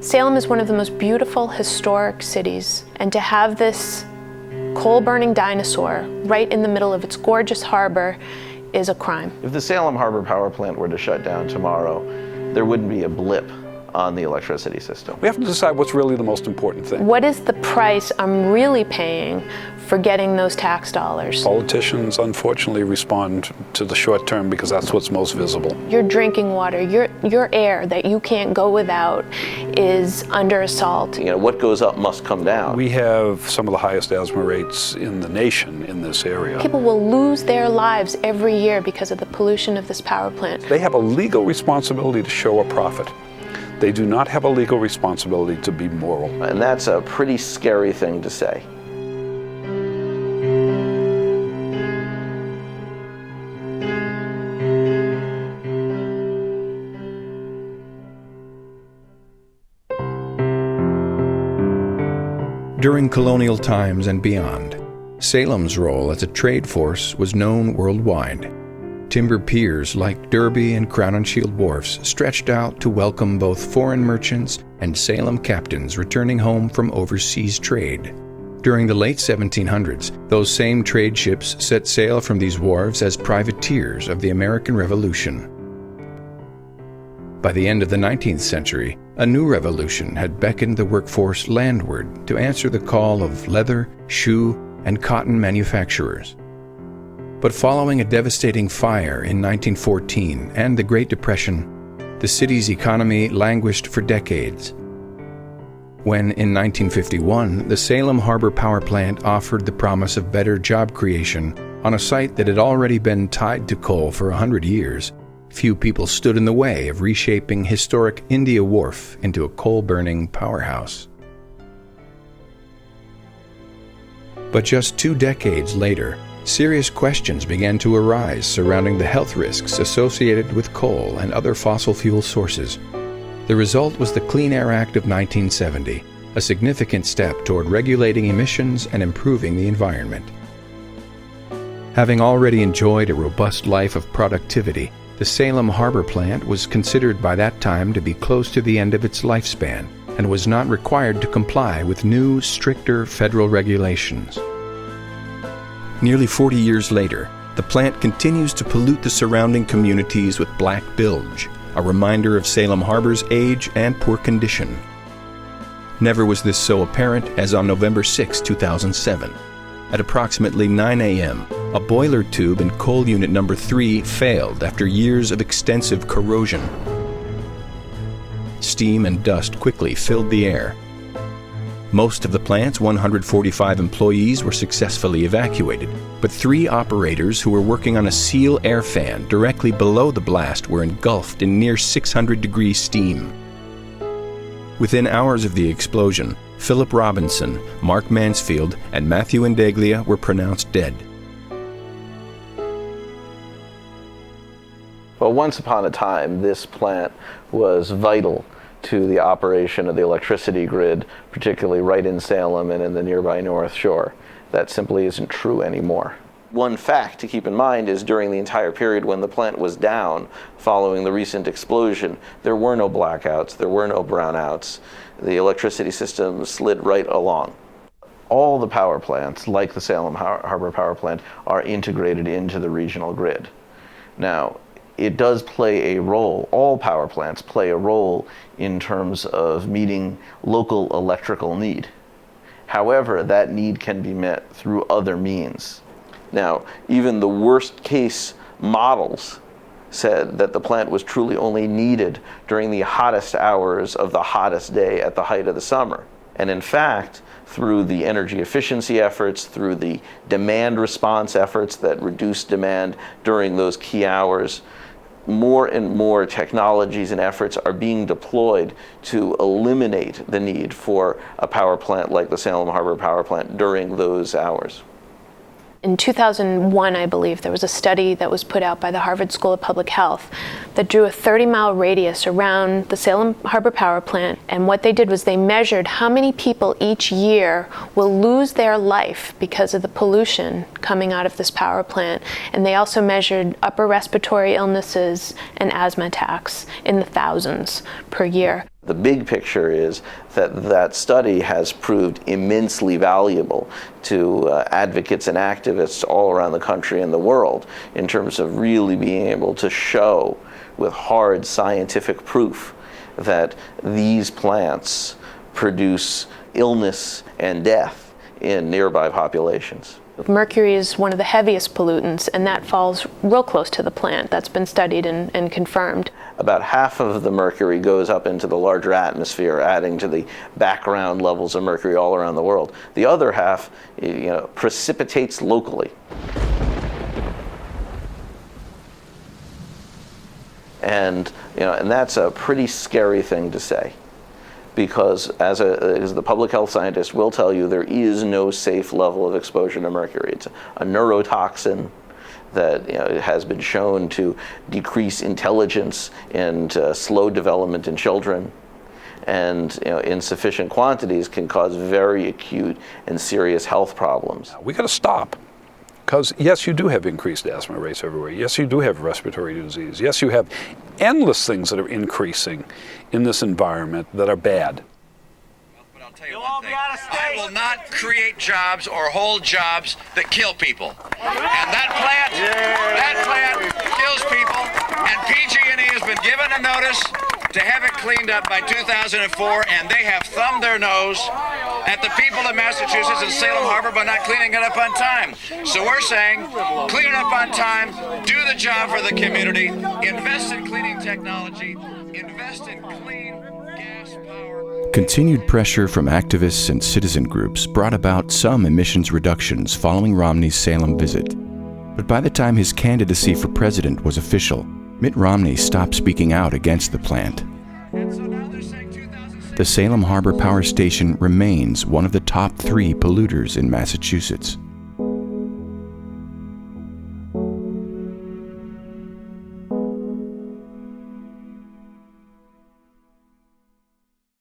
Salem is one of the most beautiful historic cities, and to have this coal-burning dinosaur right in the middle of its gorgeous harbor is a crime. If the Salem Harbor Power Plant were to shut down tomorrow, there wouldn't be a blip on the electricity system. We have to decide what's really the most important thing. What is the price I'm really paying for getting those tax dollars? Politicians, unfortunately, respond to the short term because that's what's most visible. Your drinking water, your air that you can't go without is under assault. You know, what goes up must come down. We have some of the highest asthma rates in the nation in this area. People will lose their lives every year because of the pollution of this power plant. They have a legal responsibility to show a profit. They do not have a legal responsibility to be moral. And that's a pretty scary thing to say. During colonial times and beyond, Salem's role as a trade force was known worldwide. Timber piers like Derby and Crown and Shield wharfs stretched out to welcome both foreign merchants and Salem captains returning home from overseas trade. During the late 1700s, those same trade ships set sail from these wharves as privateers of the American Revolution. By the end of the 19th century, a new revolution had beckoned the workforce landward to answer the call of leather, shoe, and cotton manufacturers. But following a devastating fire in 1914 and the Great Depression, the city's economy languished for decades. When, in 1951, the Salem Harbor Power Plant offered the promise of better job creation on a site that had already been tied to coal for 100 years, few people stood in the way of reshaping historic India Wharf into a coal-burning powerhouse. But just 2 decades later, serious questions began to arise surrounding the health risks associated with coal and other fossil fuel sources. The result was the Clean Air Act of 1970, a significant step toward regulating emissions and improving the environment. Having already enjoyed a robust life of productivity, the Salem Harbor Plant was considered by that time to be close to the end of its lifespan and was not required to comply with new, stricter federal regulations. Nearly 40 years later, the plant continues to pollute the surrounding communities with black bilge, a reminder of Salem Harbor's age and poor condition. Never was this so apparent as on November 6, 2007. At approximately 9 a.m., a boiler tube in coal unit number 3 failed after years of extensive corrosion. Steam and dust quickly filled the air. Most of the plant's 145 employees were successfully evacuated, but 3 operators who were working on a seal air fan directly below the blast were engulfed in near 600-degree steam. Within hours of the explosion, Philip Robinson, Mark Mansfield, and Matthew Indeglia were pronounced dead. Well, once upon a time, this plant was vital to the operation of the electricity grid, particularly right in Salem and in the nearby North Shore. That simply isn't true anymore. One fact to keep in mind is during the entire period when the plant was down following the recent explosion, there were no blackouts, there were no brownouts. The electricity system slid right along. All the power plants, like the Salem Harbor Power Plant, are integrated into the regional grid. Now, it does play a role, all power plants play a role in terms of meeting local electrical need. However, that need can be met through other means. Now, even the worst case models said that the plant was truly only needed during the hottest hours of the hottest day at the height of the summer. And in fact, through the energy efficiency efforts, through the demand response efforts that reduce demand during those key hours, more and more technologies and efforts are being deployed to eliminate the need for a power plant like the Salem Harbor Power Plant during those hours. In 2001, I believe, there was a study that was put out by the Harvard School of Public Health that drew a 30-mile radius around the Salem Harbor Power Plant, and what they did was they measured how many people each year will lose their life because of the pollution coming out of this power plant. And they also measured upper respiratory illnesses and asthma attacks in the thousands per year. The big picture is that that study has proved immensely valuable to advocates and activists all around the country and the world in terms of really being able to show with hard scientific proof that these plants produce illness and death in nearby populations. Mercury is one of the heaviest pollutants, and that falls real close to the plant. That's been studied and confirmed. About half of the mercury goes up into the larger atmosphere, adding to the background levels of mercury all around the world. The other half, precipitates locally. And that's a pretty scary thing to say, because as the public health scientist will tell you, there is no safe level of exposure to mercury. It's a neurotoxin that has been shown to decrease intelligence and slow development in children, and in sufficient quantities can cause very acute and serious health problems. We got to stop. Because yes, you do have increased asthma rates everywhere. Yes, you do have respiratory disease. Yes, you have endless things that are increasing in this environment that are bad. But I'll tell you one thing, I will not create jobs or hold jobs that kill people. And that plant kills people, and PG&E has been given a notice to have it cleaned up by 2004, and they have thumbed their nose at the people of Massachusetts and Salem Harbor by not cleaning it up on time. So we're saying, clean it up on time, do the job for the community, invest in cleaning technology, invest in clean gas power. Continued pressure from activists and citizen groups brought about some emissions reductions following Romney's Salem visit. But by the time his candidacy for president was official, Mitt Romney stopped speaking out against the plant. The Salem Harbor Power Station remains one of the top 3 polluters in Massachusetts.